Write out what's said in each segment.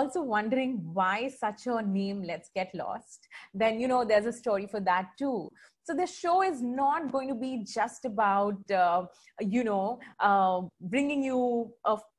also wondering why such a name, Let's Get Lost, then, you know, there's a story for that too. So the show is not going to be just about, bringing you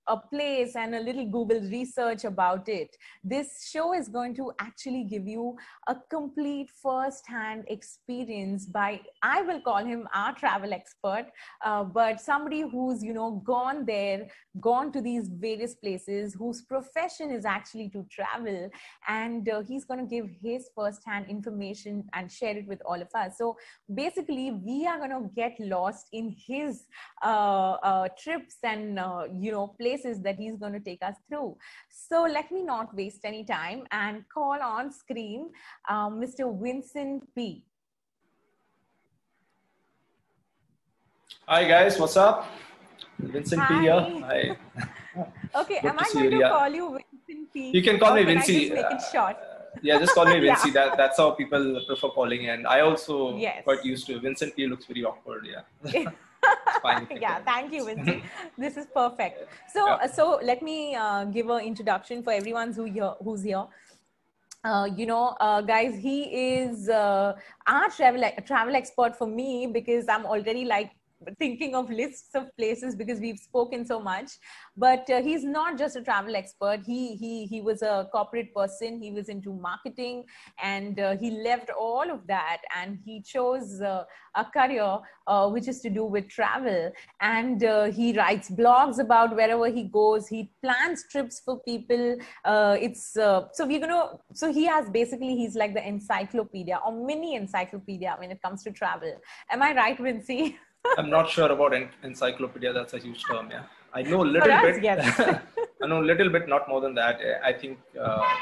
a place and a little Google research about it. This show is going to actually give you a complete first-hand experience by, I will call him our travel expert, but somebody who's, you know, gone there, gone to these various places, whose profession is actually to travel, and he's going to give his first-hand information and share it with all of us. So basically, we are going to get lost in his trips and places that he's going to take us through. So let me not waste any time and call on screen Mr. Vincent P. Hi guys, what's up? Vincent P here. Hi. Okay, am I going to call you Vincent P? You can call me Vinci. Just make it short. Yeah, just call me Vinci. That's how people prefer calling, and I also quite used to. Vincent P looks very awkward. Yeah. Fine. Yeah, thank you, Vinci. This is perfect. So, so let me give an introduction for everyone who's here. Guys, he is our travel expert for me, because I'm already like thinking of lists of places because we've spoken so much. But he's not just a travel expert. He was a corporate person. He was into marketing, and he left all of that and he chose a career which is to do with travel. And he writes blogs about wherever he goes. He plans trips for people. So he has basically, he's like the encyclopedia or mini encyclopedia when it comes to travel. Am I right, Vinci? I'm not sure about encyclopedia. That's a huge term. Yeah, I know a little bit. Yes. I know a little bit, not more than that. I think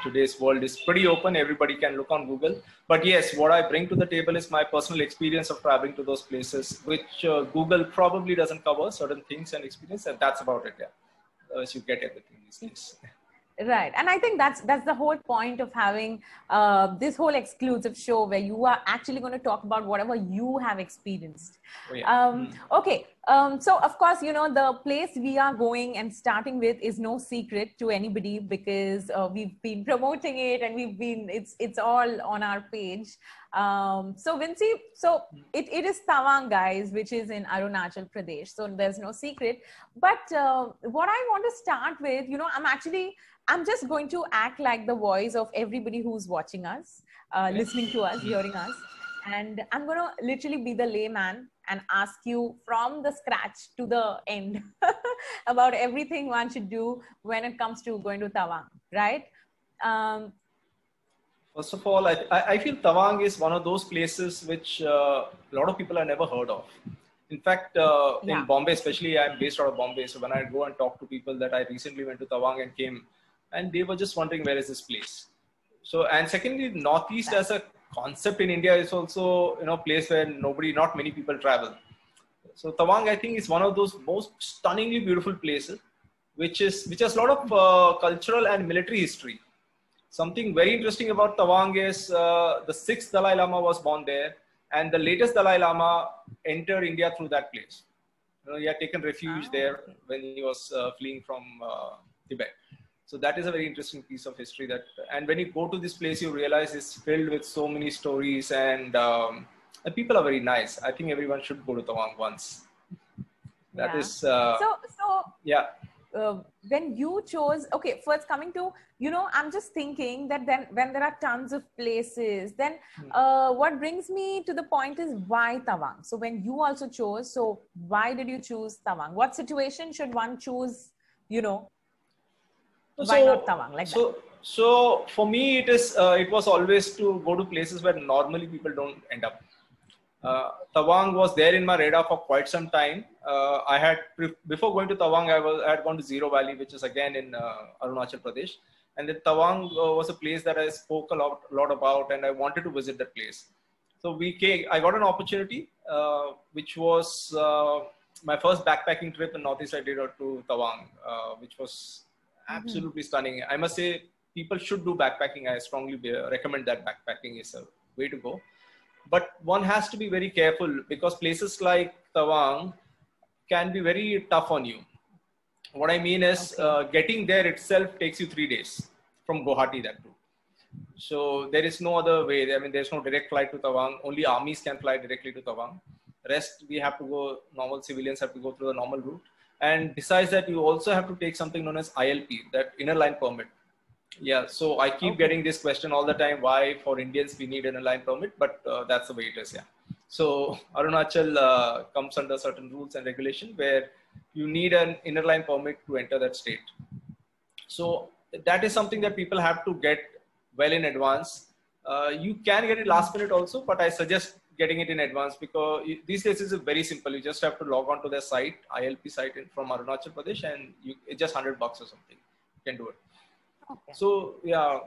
today's world is pretty open. Everybody can look on Google. But yes, what I bring to the table is my personal experience of traveling to those places, which Google probably doesn't cover certain things and experience, and that's about it. Yeah, otherwise you get everything these days. Right. And I think that's the whole point of having this whole exclusive show, where you are actually going to talk about whatever you have experienced. Oh, yeah. Okay. So of course, the place we are going and starting with is no secret to anybody, because we've been promoting it and it's all on our page. So Vinci, it is Tawang, guys, which is in Arunachal Pradesh. So there's no secret. But what I want to start with, I'm just going to act like the voice of everybody who's watching us, listening to us, hearing us. And I'm going to literally be the layman and ask you from the scratch to the end about everything one should do when it comes to going to Tawang, right? First of all, I feel Tawang is one of those places which a lot of people have never heard of. In fact, in Bombay, especially, I'm based out of Bombay. So when I go and talk to people that I recently went to Tawang and came, and they were just wondering, where is this place? So, and secondly, Northeast as a concept in India is also, a place where not many people travel. So Tawang, I think, is one of those most stunningly beautiful places, which has a lot of cultural and military history. Something very interesting about Tawang is the 6th Dalai Lama was born there, and the latest Dalai Lama entered India through that place. He had taken refuge there when he was fleeing from Tibet. So that is a very interesting piece of history. And when you go to this place, you realize it's filled with so many stories, and people are very nice. I think everyone should go to Tawang once. That is. Yeah. When you chose, okay, first coming to, I'm just thinking that then when there are tons of places, then what brings me to the point is, why Tawang? So when you also chose, so why did you choose Tawang? What situation should one choose, why not Tawang? Like that? So for me, it was always to go to places where normally people don't end up. Tawang was there in my radar for quite some time. Before going to Tawang, I had gone to Zero Valley, which is again in Arunachal Pradesh. And then Tawang was a place that I spoke a lot about, and I wanted to visit that place. So I got an opportunity, which was my first backpacking trip in Northeast I did to Tawang, which was absolutely stunning. I must say, people should do backpacking. I strongly recommend that backpacking is a way to go. But one has to be very careful, because places like Tawang can be very tough on you. What I mean is, getting there itself takes you 3 days. from Guwahati that too. So there is no other way. I mean, there's no direct flight to Tawang. Only armies can fly directly to Tawang. Rest, we have to go, normal civilians have to go through the normal route. And besides that, you also have to take something known as ILP, that inner line permit. Yeah, so I keep getting this question all the time, why for Indians we need an inner line permit, but that's the way it is, yeah. So Arunachal comes under certain rules and regulation where you need an inner line permit to enter that state. So that is something that people have to get well in advance. You can get it last minute also, but I suggest getting it in advance because these days is very simple. You just have to log on to their site, ILP site from Arunachal Pradesh, and it's just $100 or something. You can do it. Okay. So yeah,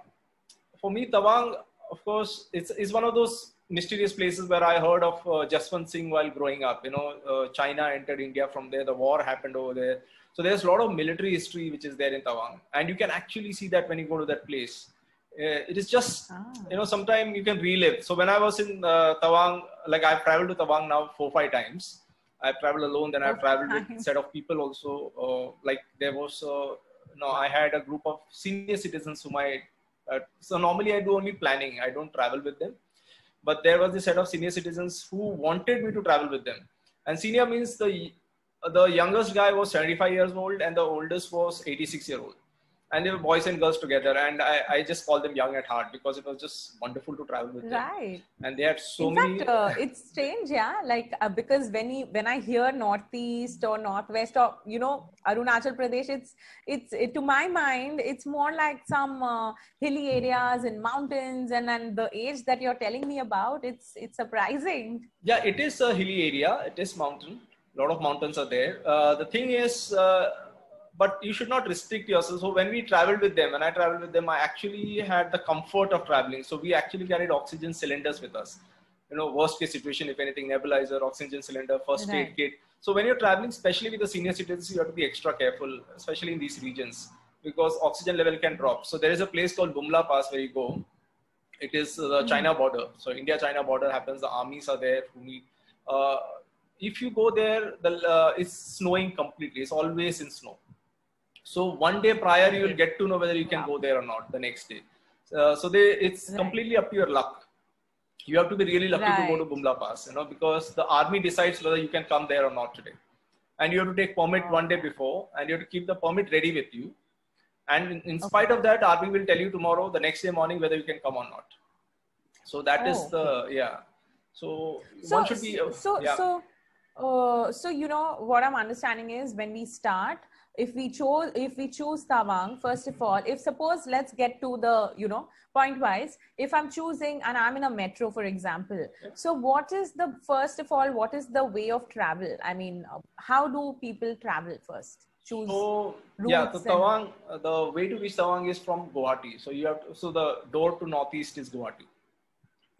for me, Tawang, of course, it's one of those mysterious places where I heard of Jaswant Singh while growing up. You know, China entered India from there. The war happened over there. So there's a lot of military history which is there in Tawang, and you can actually see that when you go to that place. It is just, you know, sometimes you can relive. So when I was in Tawang, like I've traveled to Tawang now 4 or 5 times. I've traveled alone, then I've traveled with a set of people also. Like there was, I had a group of senior citizens whom so normally I do only planning. I don't travel with them. But there was a set of senior citizens who wanted me to travel with them. And senior means the youngest guy was 75 years old and the oldest was 86-year-old. And they were boys and girls together, and I just call them young at heart because it was just wonderful to travel with them. Right. And they had so many. In fact, it's strange, yeah. Like because when I hear Northeast or Northwest or Arunachal Pradesh, it's to my mind it's more like some hilly areas and mountains, and then the age that you're telling me about, it's surprising. Yeah, it is a hilly area. It is mountain. A lot of mountains are there. The thing is. But you should not restrict yourself. So when we traveled with them, I actually had the comfort of traveling. So we actually carried oxygen cylinders with us. You know, worst case situation, if anything, nebulizer, oxygen cylinder, first aid kit. So when you're traveling, especially with the senior citizens, you have to be extra careful, especially in these regions, because oxygen level can drop. So there is a place called Bumla Pass where you go. It is the China border. So India-China border happens. The armies are there who meet. If you go there, it's snowing completely. It's always in snow. So one day prior, you will get to know whether you can go there or not the next day. It's completely up to your luck. You have to be really lucky to go to Bumla Pass, because the army decides whether you can come there or not today. And you have to take permit one day before, and you have to keep the permit ready with you. And in spite of that, army will tell you tomorrow, the next day morning, whether you can come or not. So that is So one should be. So what I'm understanding is when we start, if we choose Tawang, first of all, if suppose let's get to the, point wise, if I'm choosing and I'm in a metro, for example, so what is the way of travel? I mean, how do people travel first? Choose Tawang, the way to reach Tawang is from Guwahati. So the door to Northeast is Guwahati.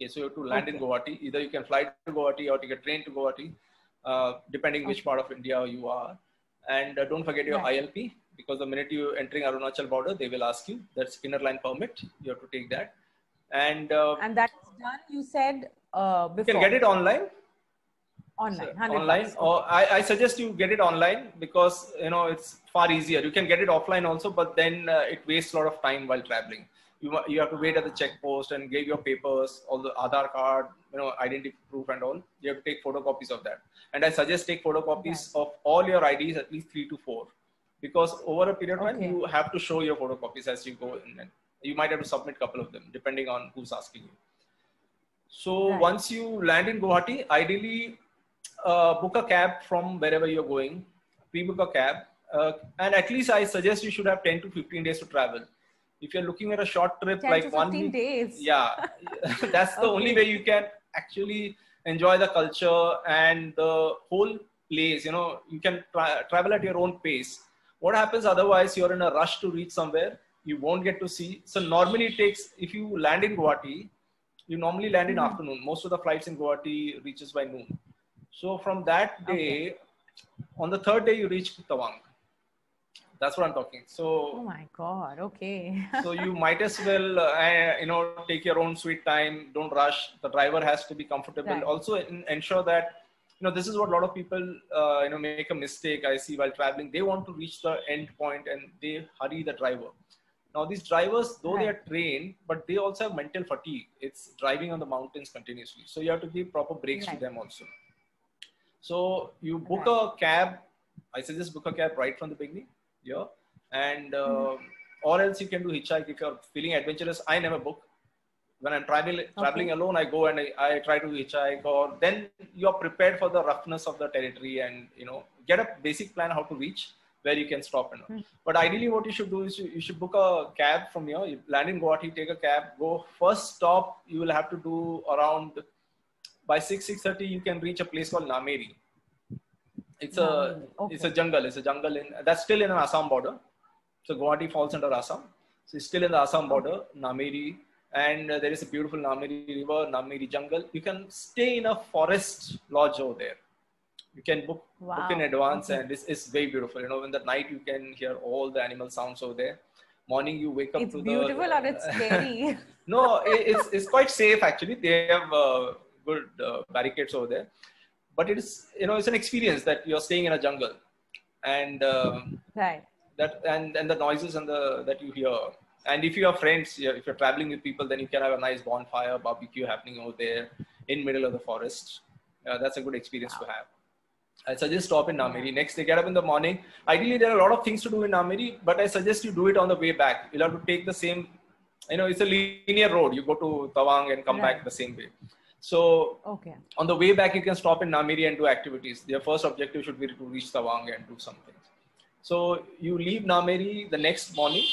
Okay, so you have to land in Guwahati. Either you can fly to Guwahati or take a train to Guwahati, depending which part of India you are. And don't forget your ILP, because the minute you entering Arunachal border, they will ask you. That's inner line permit. You have to take that. And that's done, you said, before. You can get it online. Online. Or I suggest you get it online because, it's far easier. You can get it offline also, but then it wastes a lot of time while traveling. You have to wait at the check post and give your papers, all the Aadhaar card, identity proof and all. You have to take photocopies of that. And I suggest take photocopies of all your IDs, at least 3 to 4, because over a period of time, you have to show your photocopies as you go in. And you might have to submit a couple of them, depending on who's asking you. So once you land in Guwahati, ideally book a cab from wherever you're going, pre-book a cab. And at least I suggest you should have 10 to 15 days to travel. If you're looking at a short trip, 10 like to 1 week, days. Yeah, that's the only way you can actually enjoy the culture and the whole place. You can travel at your own pace. What happens otherwise, you're in a rush to reach somewhere, you won't get to see. So normally it takes, if you land in Guwahati, you normally land in afternoon. Most of the flights in Guwahati reaches by noon. So from that day, on the third day, you reach Tawang. That's what I'm talking. So, oh my God. Okay. So you might as well, take your own sweet time. Don't rush. The driver has to be comfortable. Right. Also ensure that, this is what a lot of people, make a mistake I see while traveling. They want to reach the end point and they hurry the driver. Now these drivers, though they are trained, but they also have mental fatigue. It's driving on the mountains continuously, so you have to give proper breaks to them also. So you book a cab. I suggest book a cab right from the beginning. Yeah. And or else you can do hitchhike if you're feeling adventurous. I never book. When I'm traveling alone, I go and I try to hitchhike, or then you're prepared for the roughness of the territory, and get a basic plan how to reach where you can stop. But ideally what you should do is you should book a cab from here. You land in Guwahati, take a cab, go. First stop you will have to do around by 6:30 you can reach a place called Nameri. It's a jungle. It's a jungle that's still in an Assam border. So Guwahati falls under Assam. So it's still in the Assam border, Nameri. And there is a beautiful Nameri river, Nameri jungle. You can stay in a forest lodge over there. You can book in advance, and it's very beautiful. In the night you can hear all the animal sounds over there. Morning you wake up it's beautiful or it's scary? No, it's quite safe actually. They have good barricades over there. But it is, it's an experience that you're staying in a jungle, and and the noises and that you hear. And if you have friends, if you're traveling with people, then you can have a nice bonfire, barbecue happening over there in middle of the forest. That's a good experience to have. I suggest stop in Nameri. Next day, get up in the morning. Ideally, there are a lot of things to do in Nameri, but I suggest you do it on the way back. You'll have to take the same, it's a linear road. You go to Tawang and come back the same way. So on the way back, you can stop in Nameri and do activities. Their first objective should be to reach Tawang and do something. So you leave Nameri the next morning.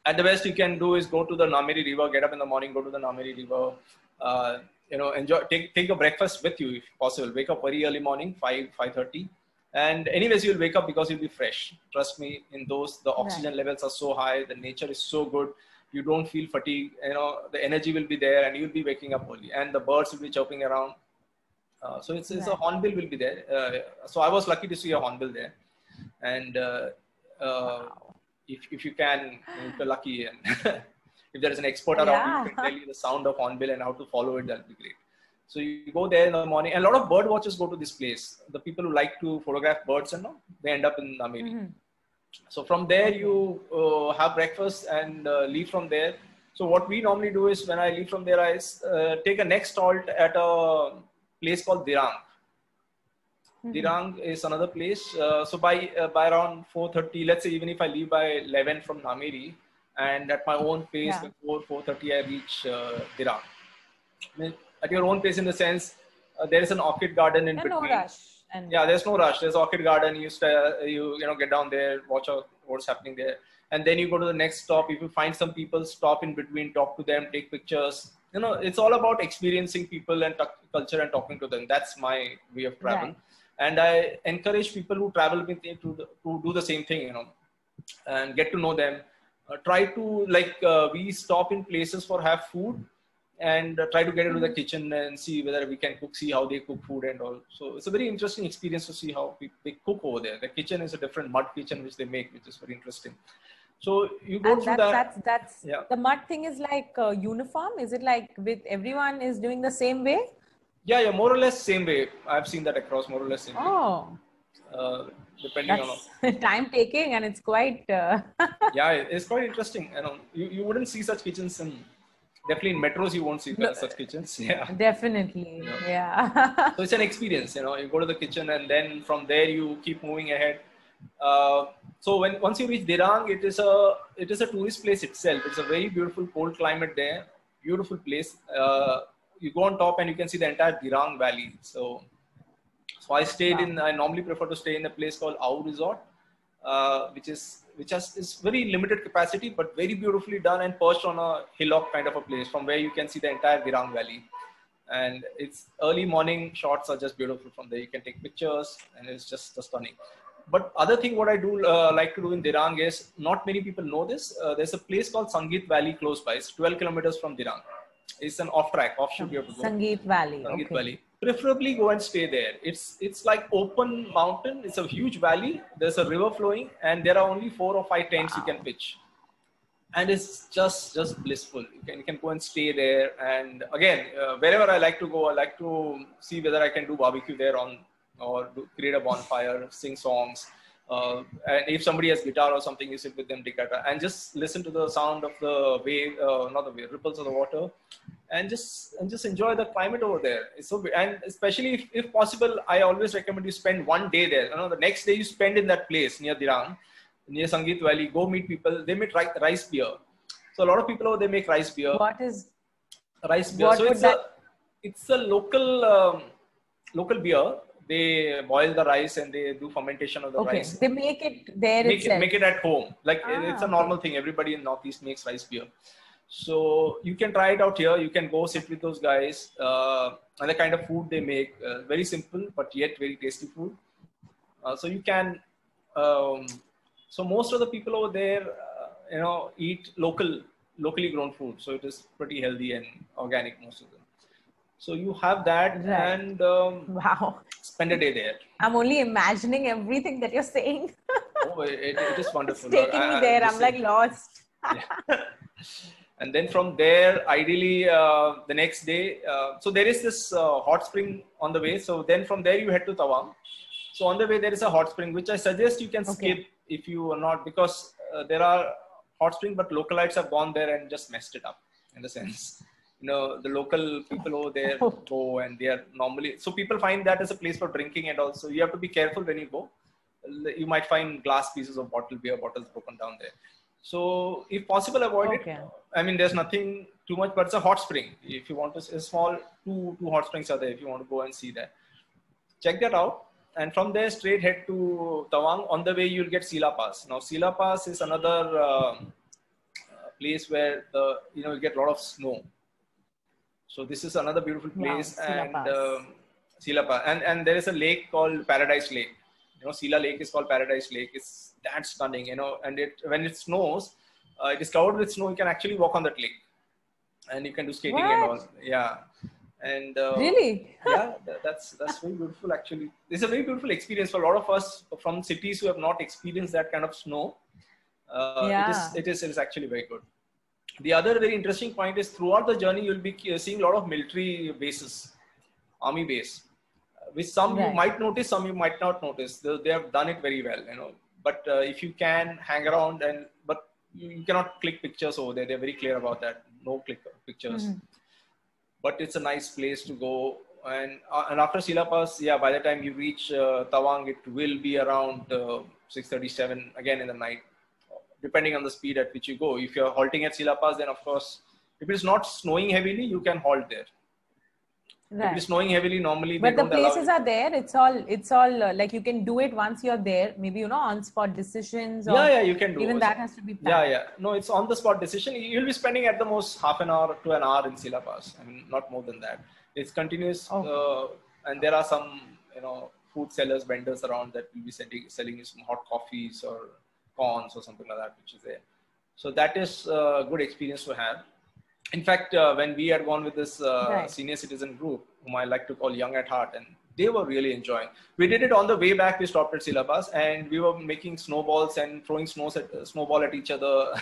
At the best you can do is go to the Nameri river, get up in the morning, go to the Nameri river, enjoy, take a breakfast with you if possible. Wake up very early morning, 5:30. And anyways, you'll wake up because you'll be fresh. Trust me, in those, the oxygen levels are so high, the nature is so good. You don't feel fatigue, the energy will be there, and you'll be waking up early, and the birds will be chirping around. So it's a hornbill will be there. So I was lucky to see a hornbill there. And if you can, if you're lucky, and if there is an expert around, you can tell you the sound of hornbill and how to follow it, that'll be great. So you go there in the morning, and a lot of bird watchers go to this place. The people who like to photograph birds and all, they end up in Nameri. So from there you have breakfast and leave from there. So what we normally do is, when I leave from there, I take a next halt at a place called Dirang. Dirang is another place. So by around 4:30, let's say, even if I leave by 11 from Nameri, and at my own pace before 4:30 I reach Dirang. I mean, at your own pace in the sense, there is an orchid garden in between. No rush. There's no rush. There's orchid garden. You get down there, watch out what's happening there, and then you go to the next stop. If you find some people, stop in between, talk to them, take pictures. It's all about experiencing people and culture and talking to them. That's my way of travel. And I encourage people who travel with me to do the same thing, and get to know them. Try to, we stop in places for have food, and try to get into the kitchen and see whether we can cook, see how they cook food and all. So it's a very interesting experience to see how they cook over there. The kitchen is a different mud kitchen which they make, which is very interesting. So you go through that. That's the mud thing is like uniform. Is it like with everyone is doing the same way? Yeah, more or less same way. I've seen that across more or less same way. Depending on time taking, and it's quite it's quite interesting. You wouldn't see such kitchens definitely in metros. You won't see such kitchens. Definitely. So it's an experience. You go to the kitchen, and then from there you keep moving ahead. So once you reach Dirang, it is a tourist place itself. It's a very beautiful cold climate there. Beautiful place. You go on top and you can see the entire Dirang Valley. So I stayed I normally prefer to stay in a place called Au Resort, which has very limited capacity, but very beautifully done and perched on a hillock kind of a place from where you can see the entire Dirang Valley. And it's early morning shots are just beautiful from there. You can take pictures, and it's just stunning. But other thing what I do like to do in Dirang is, not many people know this. There's a place called Sangeet Valley close by. It's 12 kilometers from Dirang. It's an offshoot you have to go. Sangeet Valley. Sangeet Valley. Preferably go and stay there. It's like open mountain. It's a huge valley. There's a river flowing, and there are only 4 or 5 tents you can pitch. And it's just blissful. You can go and stay there. And again, wherever I like to go, I like to see whether I can do barbecue there or create a bonfire, sing songs, And if somebody has guitar or something, you sit with them, take guitar, and just listen to the sound of the wave, not the wave, ripples of the water, and just enjoy the climate over there. It's so, and especially if possible, I always recommend you spend one day there. You know, the next day you spend in that place near Dirang, near Sangeet Valley. Go meet people. They make rice beer. So a lot of people over there make rice beer. What is rice beer? So it's a local beer. They boil the rice and they do fermentation of the rice. They make it there itself. Make it at home. Like it's a normal thing. Everybody in Northeast makes rice beer. So you can try it out here. You can go sit with those guys and the kind of food they make. Very simple, but yet very tasty food. So you can, so most of the people over there, eat locally grown food. So it is pretty healthy and organic, most of them. So you have that and wow, spend a day there. I'm only imagining everything that you're saying. Oh, it is wonderful. It's taking me there. I'm like lost. Yeah. And then from there, ideally, the next day, so there is this hot spring on the way. So then from there, you head to Tawang. So on the way, there is a hot spring, which I suggest you can skip if you are not, because there are hot spring, but localites have gone there and just messed it up in a sense. The local people over there go and they are normally, so people find that as a place for drinking, and also you have to be careful when you go. You might find glass pieces of beer bottles broken down there. So if possible, avoid it. I mean, there's nothing too much, but it's a hot spring. If you want to, a small two hot springs are there. If you want to go and see that, check that out. And from there, straight head to Tawang. On the way, you'll get Sila Pass. Now, Sila Pass is another place where you get a lot of snow. So this is another beautiful place. Wow, Sila Pass. And there is a lake called Paradise Lake. Sila Lake is called Paradise Lake. It's that stunning, and when it snows, it is covered with snow. You can actually walk on that lake and you can do skating and all. Yeah. And really? Yeah, that's very beautiful actually. It's a very beautiful experience for a lot of us from cities who have not experienced that kind of snow. It is actually very good. The other very interesting point is throughout the journey, you'll be seeing a lot of military bases, army base, which some you might notice, some you might not notice. They have done it very well, But if you can hang around but you cannot click pictures over there. They're very clear about that. No click pictures. Mm-hmm. But it's a nice place to go. And after Sila Pass, by the time you reach Tawang, it will be around 6:37 again in the night, depending on the speed at which you go. If you're halting at Sila Pass, then of course, if it's not snowing heavily, you can halt there. If it's snowing heavily, normally but the places are there. It's all like you can do it once you're there. Maybe on spot decisions. Or you can do. Even that has to be planned. No, it's on the spot decision. You'll be spending at the most half an hour to an hour in Sila Pass. I mean, not more than that. It's continuous, and there are some food sellers, vendors around that will be selling you some hot coffees or corns or something like that, which is there. So that is a good experience to have. In fact, when we had gone with this senior citizen group, whom I like to call Young at Heart, and they were really enjoying. We did it on the way back. We stopped at Sila Pass and we were making snowballs and throwing snowball at each other.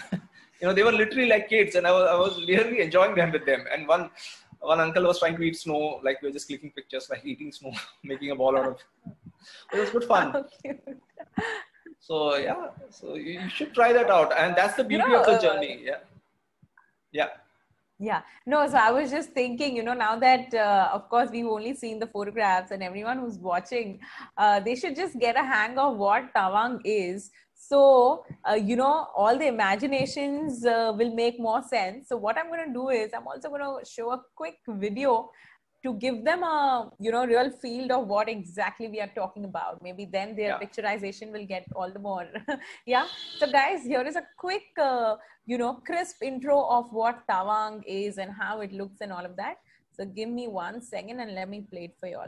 They were literally like kids, and I was really enjoying them with them. And one uncle was trying to eat snow, like we were just clicking pictures, like eating snow, making a ball out of it. It was good fun. How cute. So so you should try that out, and that's the beauty of the journey. Yeah. No, so I was just thinking, now that, of course, we've only seen the photographs, and everyone who's watching, they should just get a hang of what Tawang is. So, all the imaginations will make more sense. So what I'm going to do is I'm also going to show a quick video to give them a, real feel of what exactly we are talking about. Maybe then their picturization will get all the more. So guys, here is a quick, crisp intro of what Tawang is and how it looks and all of that. So give me 1 second and let me play it for you all.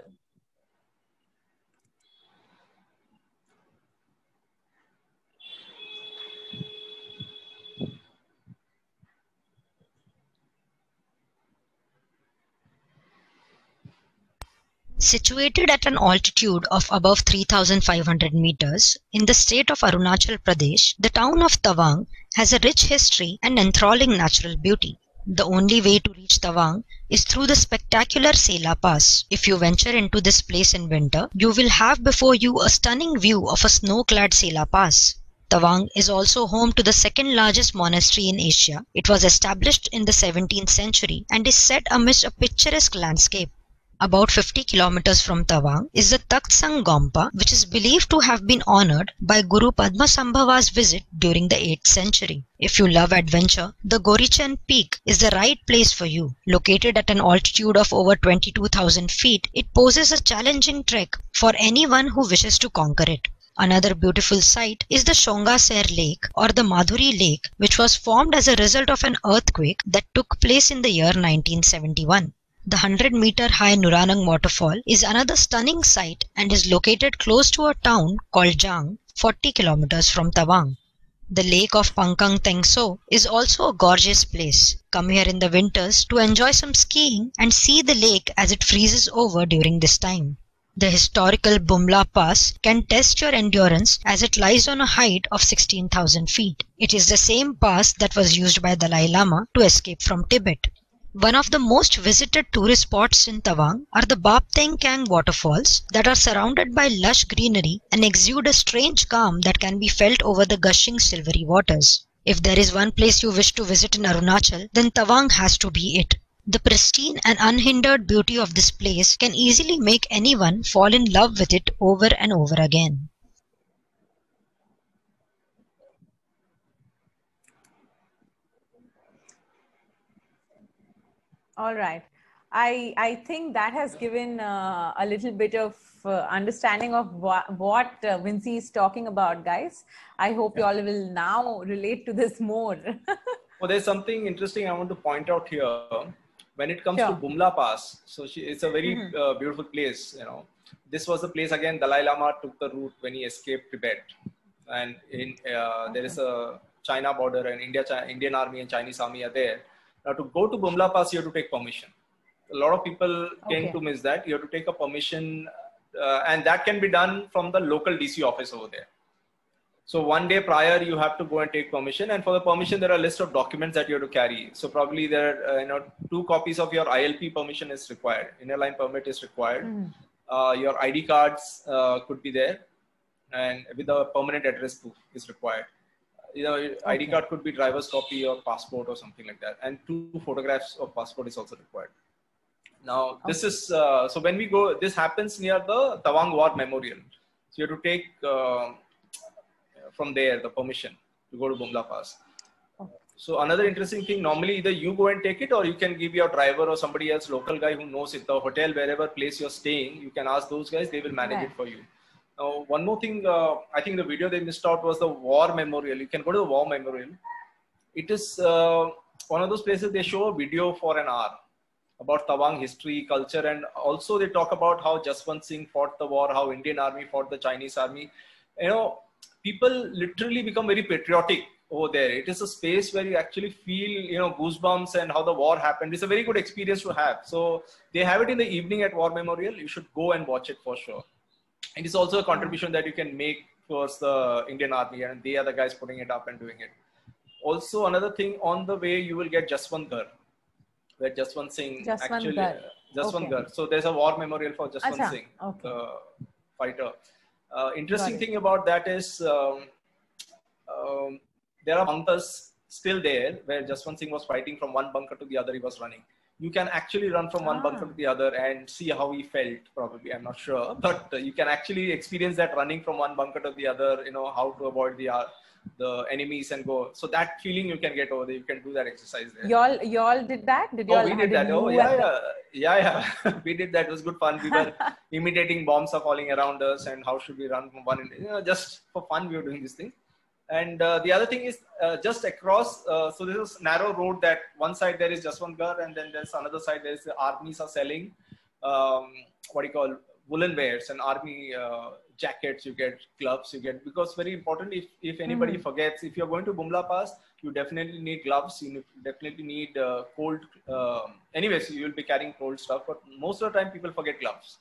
Situated at an altitude of above 3,500 meters in the state of Arunachal Pradesh, the town of Tawang has a rich history and enthralling natural beauty. The only way to reach Tawang is through the spectacular Sela Pass. If you venture into this place in winter, you will have before you a stunning view of a snow-clad Sela Pass. Tawang is also home to the second largest monastery in Asia. It was established in the 17th century and is set amidst a picturesque landscape. About 50 kilometers from Tawang is the Takht Sang Gompa, which is believed to have been honored by Guru Padmasambhava's visit during the 8th century. If you love adventure, the Gorichen Peak is the right place for you. Located at an altitude of over 22,000 feet, it poses a challenging trek for anyone who wishes to conquer it. Another beautiful sight is the Shongasar Lake or the Madhuri Lake, which was formed as a result of an earthquake that took place in the year 1971. The 100-meter high Nuranang waterfall is another stunning sight and is located close to a town called Jang, 40 kilometers from Tawang. The lake of Pangkang Tengso is also a gorgeous place. Come here in the winters to enjoy some skiing and see the lake as it freezes over during this time. The historical Bumla Pass can test your endurance as it lies on a height of 16,000 feet. It is the same pass that was used by Dalai Lama to escape from Tibet. One of the most visited tourist spots in Tawang are the Bapteng Kang waterfalls that are surrounded by lush greenery and exude a strange calm that can be felt over the gushing silvery waters. If there is one place you wish to visit in Arunachal, then Tawang has to be it. The pristine and unhindered beauty of this place can easily make anyone fall in love with it over and over again. All right. I think that has given a little bit of understanding of what Vinci is talking about, guys. I hope you all will now relate to this more. Well, there's something interesting I want to point out here. When it comes to Bumla Pass, so it's a very beautiful place. You know, this was the place again. Dalai Lama took the route when he escaped Tibet, and there is a China border, and Indian Army and Chinese Army are there. Now, to go to Bumla Pass, you have to take permission. A lot of people tend to miss that. You have to take a permission, and that can be done from the local DC office over there. So one day prior, you have to go and take permission. And for the permission, there are a list of documents that you have to carry. So probably there are 2 copies of your ILP permission is required. Inner line permit is required. Your ID cards could be there, and with a permanent address proof is required. ID card could be driver's copy or passport or something like that, and 2 photographs of passport is also required. Now this is so when we go, this happens near the Tawang War Memorial. So you have to take from there the permission to go to Bumla Pass. So another interesting thing, normally either you go and take it, or you can give your driver or somebody else, local guy who knows it, the hotel, wherever place you're staying, you can ask those guys, they will manage it for you. Now, one more thing, I think the video they missed out was the War Memorial. You can go to the War Memorial. It is one of those places they show a video for an hour about Tawang history, culture, and also they talk about how Jaswant Singh fought the war, how Indian Army fought the Chinese Army. You know, people literally become very patriotic over there. It is a space where you actually feel, goosebumps and how the war happened. It's a very good experience to have. So they have it in the evening at War Memorial. You should go and watch it for sure. It is also a contribution that you can make towards the Indian Army, and they are the guys putting it up and doing it. Also, another thing, on the way, you will get Jaswant Ghar, where Jaswant Singh Jaswant Ghar. So there's a war memorial for Jaswant Singh, the fighter. Interesting thing about that is there are bunkers still there where Jaswant Singh was fighting from one bunker to the other. He was running. You can actually run from one bunker to the other and see how he felt, probably. I'm not sure. But you can actually experience that running from one bunker to the other, how to avoid the enemies and go. So that feeling you can get over there. You can do that exercise there. Y'all did that? We did that. Yeah. We did that. It was good fun. We were imitating bombs are falling around us and how should we run from one end. Just for fun, we were doing this thing. And the other thing is just across, so there's a narrow road that one side there is Jaswant Ghar, and then there's another side there's the armies are selling, woolen wares and army jackets, you get gloves, you get, because very important, if anybody forgets, if you're going to Bumla Pass, you definitely need gloves, you definitely need cold, anyways, you will be carrying cold stuff, but most of the time people forget gloves.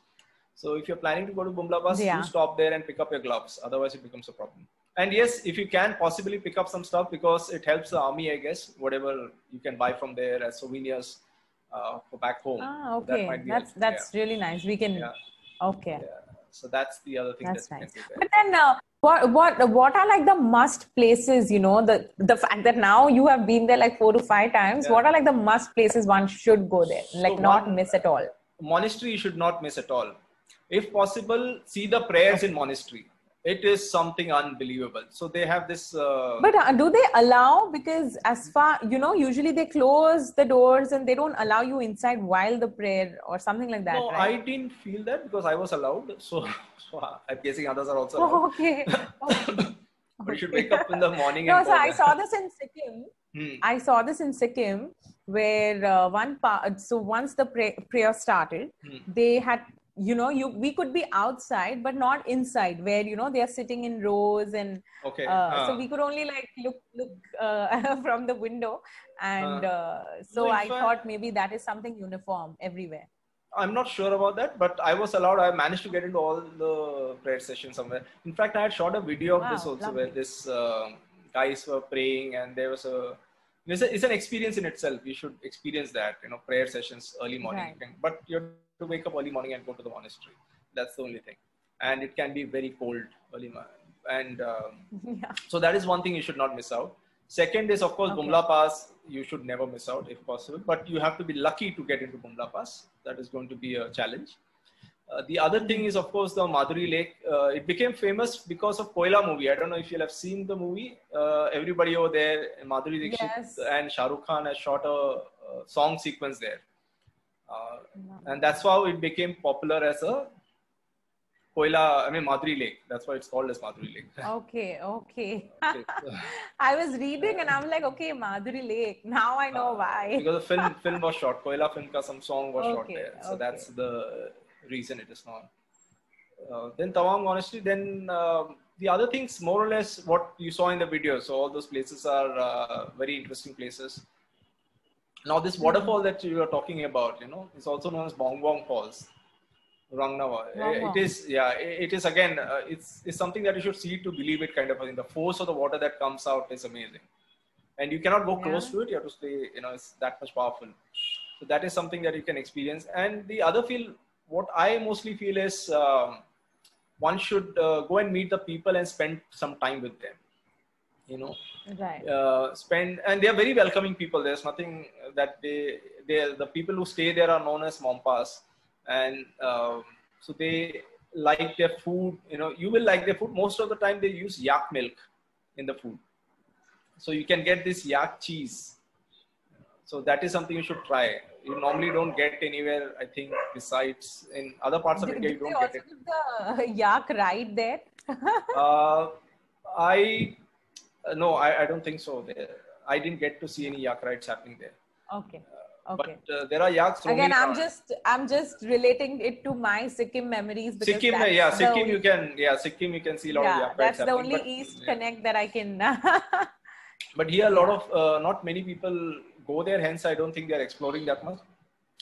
So if you're planning to go to Bumla Pass, you stop there and pick up your gloves, otherwise it becomes a problem. And yes, if you can possibly pick up some stuff, because it helps the army, I guess, whatever you can buy from there as souvenirs for back home. Okay. That might be that's really nice. We can. Yeah. Okay. Yeah. So that's the other thing That's that nice. you can do there. But then, what are like the must places? You know, the fact that now you have been there like 4 to 5 times. Yeah. What are like the must places one should go there? Like So not miss at all. Monastery you should not miss at all. If possible, see the prayers in monastery. It is something unbelievable. So they have this. But do they allow? Because as far usually they close the doors and they don't allow you inside while the prayer or something like that. No, right? I didn't feel that because I was allowed. So I'm guessing others are also allowed. Oh, okay. But you should wake up in the morning. No, and so go I there. saw this in Sikkim. I saw this in Sikkim where one part. So once the prayer started, they had. We could be outside, but not inside where, they are sitting in rows and Okay. so we could only like look from the window. And so No, I thought maybe that is something uniform everywhere. I'm not sure about that, but I was allowed. I managed to get into all the prayer sessions somewhere. In fact, I had shot a video of this also, lovely. where this guys were praying, and there was it's an experience in itself. You should experience that, prayer sessions early morning. Right. But you have to wake up early morning and go to the monastery. That's the only thing. And it can be very cold early morning. And Yeah. so that is one thing you should not miss out. Second is, of course, Bumla Pass. You should never miss out if possible, but you have to be lucky to get into Bumla Pass. That is going to be a challenge. The other thing is, of course, the Madhuri Lake. It became famous because of Koila movie. I don't know if you'll have seen the movie. Everybody over there, Madhuri Dixit Yes. and Shah Rukh Khan has shot a song sequence there. And that's how it became popular as a Madhuri Lake. That's why it's called as Madhuri Lake. Okay. Okay. I was reading and I'm like, okay, Madhuri Lake. Now I know why. Because the film was shot. Koila film ka some song was shot Okay, there. So okay. that's the reason it is known. Then Tawang Monastery. Then the other things, more or less, what you saw in the video. So all those places are very interesting places. Now this waterfall that you are talking about, is also known as Bong Bong Falls. Rangnawa. It is again, it's something that you should see to believe it, kind of thing. The force of the water that comes out is amazing. And you cannot go close to it. You have to stay, it's that much powerful. So that is something that you can experience. And the other what I mostly feel is one should go and meet the people and spend some time with them. Right. And they are very welcoming people. There's nothing that the people who stay there are known as Mompas. And so they like their food, you will like their food. Most of the time they use yak milk in the food. So you can get this yak cheese. So that is something you should try. You normally don't get anywhere, I think, besides in other parts of India, you don't get it. Give the yak ride there? No, I don't think so. I didn't get to see any yak rides happening there. Okay. Okay. But there are yaks. Again, I'm just relating it to my Sikkim memories. Sikkim, Sikkim you can see a lot of yak rides. That's the only East connect that I can. But here a lot of not many people go there. Hence, I don't think they are exploring that much.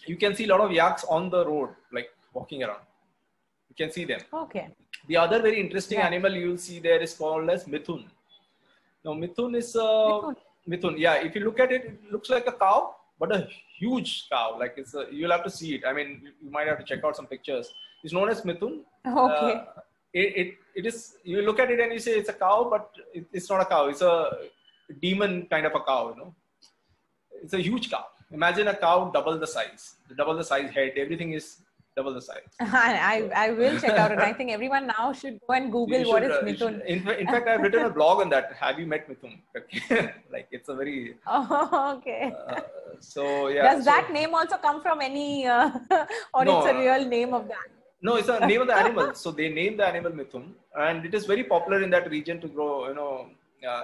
You can see a lot of yaks on the road, like walking around. You can see them. Okay. The other very interesting animal you will see there is called as Mithun. Now, Mithun is Mithun. Yeah, if you look at it, it looks like a cow, but a huge cow. Like you'll have to see it. I mean, you might have to check out some pictures. It's known as Mithun. Okay. It is. You look at it and you say it's a cow, but it's not a cow. It's a demon kind of a cow. It's a huge cow. Imagine a cow double the size head. Everything is double the size. I will check out it. I think everyone now should go and Google what is Mithun. In fact, I've written a blog on that. Have you met Mithun? Like it's a very. Oh, okay. So yeah. Does that name also come from any, or no, it's a real name of that? No, it's a name of the animal. So they named the animal Mithun, and it is very popular in that region to grow.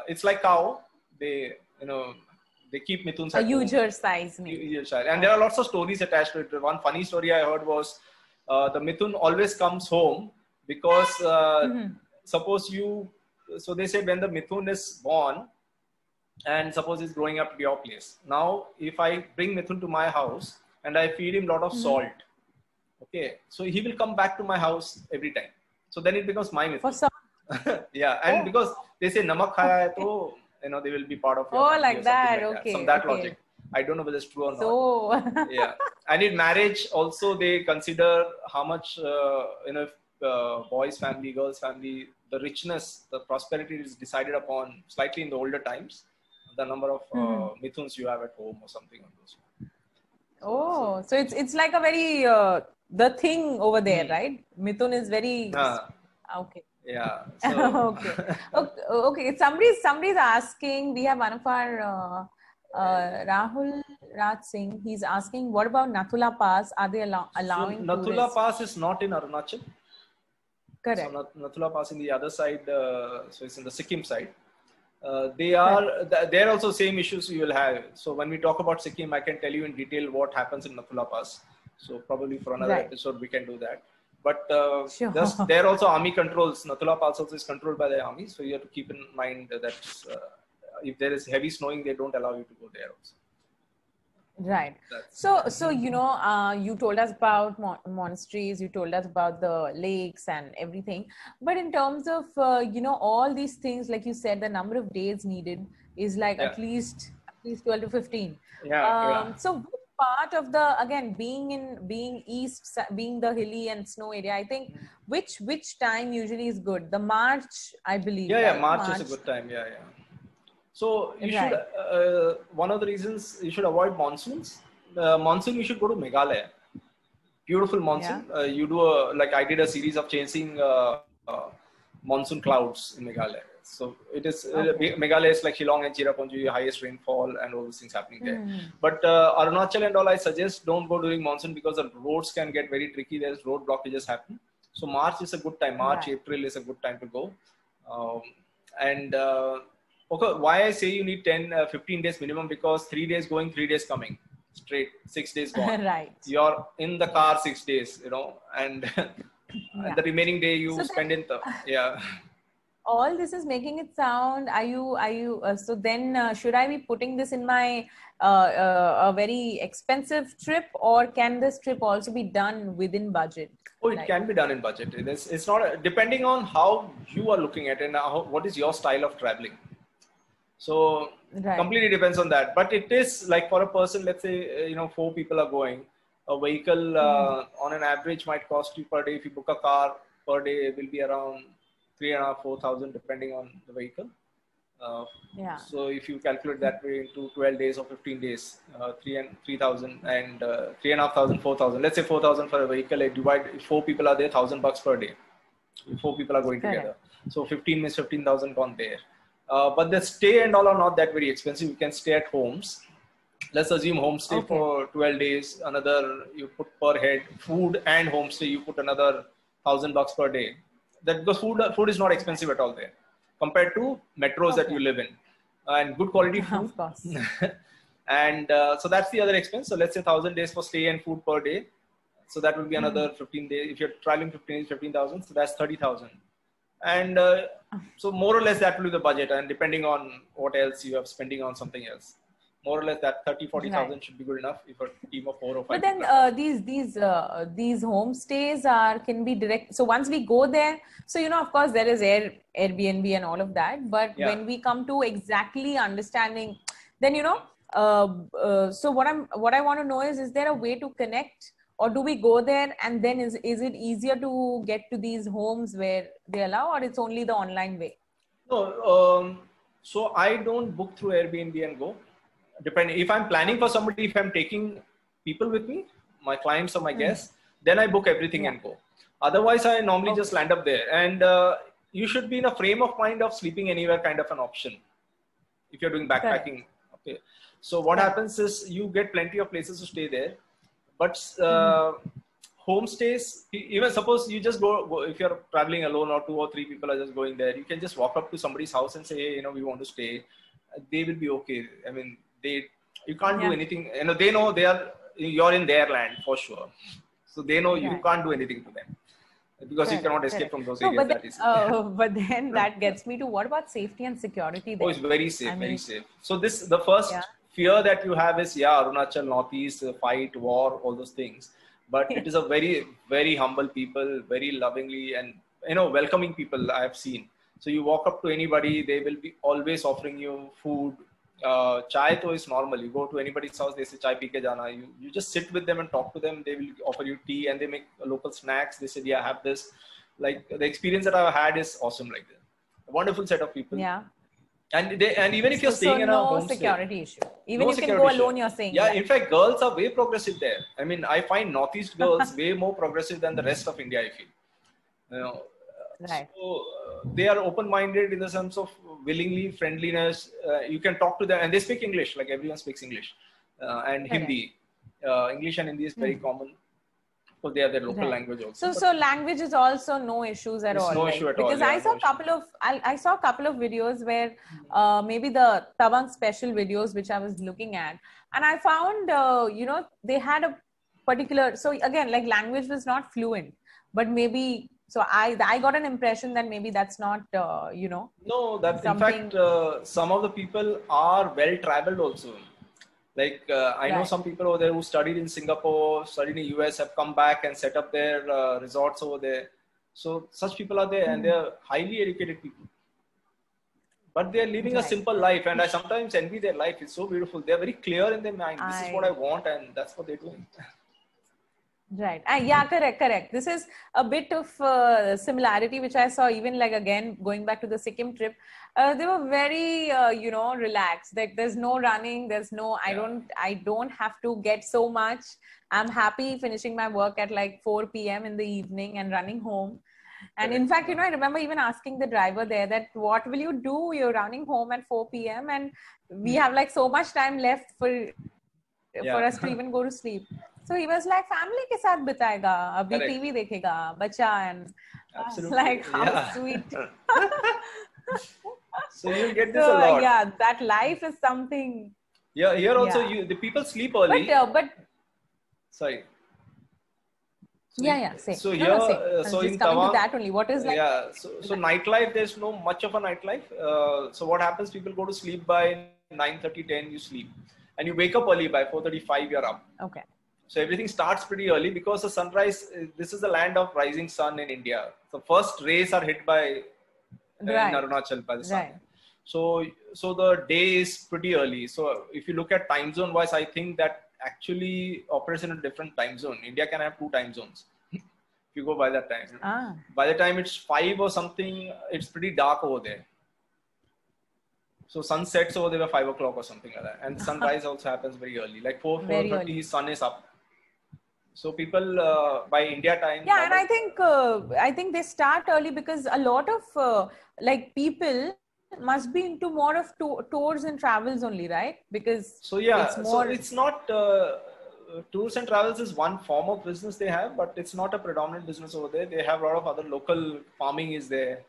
It's like cow. They keep Mithuns a huger size, huger size. And there are lots of stories attached to it. One funny story I heard was the Mithun always comes home because suppose so they said when the Mithun is born and suppose he's growing up at your place. Now, if I bring Mithun to my house and I feed him a lot of salt, okay, so he will come back to my house every time. So then it becomes my Mithun. Yeah, and because they say namak khaya hai to, they will be part of your family like or that. something like Okay. that. Some that Okay. logic. I don't know whether it's true or not. So Yeah, and in marriage also they consider how much boys family, girls family, the richness, the prosperity is decided upon slightly in the older times, the number of mithuns you have at home or something on those. So it's like a very the thing over there, right? Mithun is very okay. Yeah. So. Okay. Somebody's asking. We have one of our Rahul Raj Singh. He's asking, what about Nathula Pass? Are they allowing? So Nathula Pass is not in Arunachal. Correct. So Nathula Pass in the other side. So it's in the Sikkim side. They are there also same issues you will have. So when we talk about Sikkim, I can tell you in detail what happens in Nathula Pass. So probably for another episode we can do that. But there also army controls. Nathula Pass also is controlled by the army. So you have to keep in mind that if there is heavy snowing, they don't allow you to go there also. Right. So you told us about monasteries, you told us about the lakes and everything. But in terms of, all these things, like you said, the number of days needed is like at least 12 to 15. So which part of the, again, being east, being the hilly and snow area, I think which time usually is good? The March, I believe. Yeah, March is a good time. Yeah. So you should, one of the reasons you should avoid monsoons. Monsoon, you should go to Meghalaya. Beautiful monsoon. You do like I did a series of chasing monsoon clouds in Meghalaya. So it is, Meghalaya is like Shillong and Cherrapunji, highest rainfall and all those things happening there. But Arunachal and all, I suggest don't go during monsoon because the roads can get very tricky. There's road blockages happen. So March is a good time. March, April is a good time to go. Okay, why I say you need 15 days minimum, because 3 days going, 3 days coming straight, 6 days gone. Right. You're in the car 6 days, and the remaining day you spend in all this is making it sound, so then should I be putting this in my a very expensive trip, or can this trip also be done within budget? Oh, it can be done in budget. It's not, depending on how you are looking at it and what is your style of traveling. So completely depends on that. But it is like for a person, let's say, 4 people are going, a vehicle on an average might cost you per day. If you book a car per day, it will be around 3,500-4,000 depending on the vehicle. So if you calculate that way into 12 days or 15 days, 3,000 and 3,500, 4,000. Let's say 4,000 for a vehicle. I divide, if 4 people are there, $1,000 per day. If 4 people are going together. So 15 means 15,000 gone there. But the stay and all are not that very expensive. You can stay at homes. Let's assume homestay for 12 days. Another, you put per head, food and homestay, you put another $1,000 per day. That because food is not expensive at all there compared to metros that you live in, and good quality food. Of course. And so that's the other expense. So let's say 1,000 days for stay and food per day. So that will be another 15 days. If you're traveling 15 days, 15,000. So that's 30,000. And so more or less that will be the budget. And depending on what else you are spending on something else, more or less that 30,000-40,000 should be good enough if a team of 4 or 5. But then these homestays can be direct. So once we go there, so of course there is Airbnb and all of that. But when we come to exactly understanding, then so what I want to know is there a way to connect, or do we go there and then is it easier to get to these homes where they allow, or it's only the online way? No, so I don't book through Airbnb and go. Depending, if I'm planning for somebody, if I'm taking people with me, my clients or my guests, then I book everything and go. Otherwise, I normally just land up there. And you should be in a frame of mind of sleeping anywhere kind of an option if you're doing backpacking. Okay. So what happens is you get plenty of places to stay there. But homestays, even suppose you just go, if you're traveling alone or 2 or 3 people are just going there, you can just walk up to somebody's house and say, hey, we want to stay. They will be okay. I mean, you can't do anything. They know you're in their land for sure. So they know you can't do anything to them because you cannot escape from those areas. But then that gets me to, what about safety and security there? Oh, it's very safe, very safe. So the first fear that you have is, Arunachal, Northeast, fight, war, all those things. But it is a very, very humble people, very lovingly and, welcoming people I have seen. So you walk up to anybody, they will be always offering you food. Chai to is normal. You go to anybody's house, they say chai pee ke jana. You just sit with them and talk to them. They will offer you tea and they make local snacks. They said, yeah, have this. Like the experience that I've had is awesome. Like that. A wonderful set of people. Yeah. And even if you're staying in a homestay, security issue. Even if you can go alone, you're saying. Yeah, in fact, girls are way progressive there. I mean, I find Northeast girls way more progressive than the rest of India, I feel. You know, right. So they are open-minded in the sense of willingly, friendliness. You can talk to them, and they speak English. Like everyone speaks English, and Hindi. English and Hindi is very common. So they are their local language also. So language is also no issues at all. No issue at all. Because I saw I saw a couple of videos where maybe the Tawang special videos which I was looking at, and I found they had a particular. So again, like language was not fluent, but maybe. So I got an impression that maybe that's not No, that in fact some of the people are well traveled also. Like I know some people over there who studied in Singapore, studied in US, have come back and set up their resorts over there. So such people are there, and they are highly educated people. But they are living a simple life, and I sometimes envy their life. It's so beautiful. They are very clear in their mind. This is what I want, and that's what they're doing. Right. Yeah, correct. This is a bit of similarity, which I saw even like, again, going back to the Sikkim trip. They were very, relaxed. Like there's no running. There's no, I don't have to get so much. I'm happy finishing my work at like 4 p.m. in the evening and running home. And in fact, I remember even asking the driver there that, what will you do? You're running home at 4 p.m. and we have like so much time left for us to even go to sleep. So he was like, family ke saath bitayega, abhi TV dekhega, bacha, and I was like, how sweet. So you get this a lot. Yeah, that life is something. Yeah, here also the people sleep early. But sorry. Say. So here, so in Tawang, to that only. What is like? Yeah, so nightlife, there's no much of a nightlife. So what happens? People go to sleep by 9:30, 10. You sleep, and you wake up early by 4:35. You're up. Okay. So everything starts pretty early because the sunrise. This is the land of rising sun in India. So first rays are hit by in Arunachal by the sun. Right. So the day is pretty early. So if you look at time zone wise, I think that actually operates in a different time zone. India can have 2 time zones if you go by that time. By the time it's 5 or something, it's pretty dark over there. So sun sets over there by 5 o'clock or something like that, and sunrise also happens very early, like 4:30. Sun is up. So people by India time. Yeah, and I think they start early because a lot of people must be into more of tours and travels only, right? Because it's not tours and travels is one form of business they have, but it's not a predominant business over there. They have a lot of other local farming is there,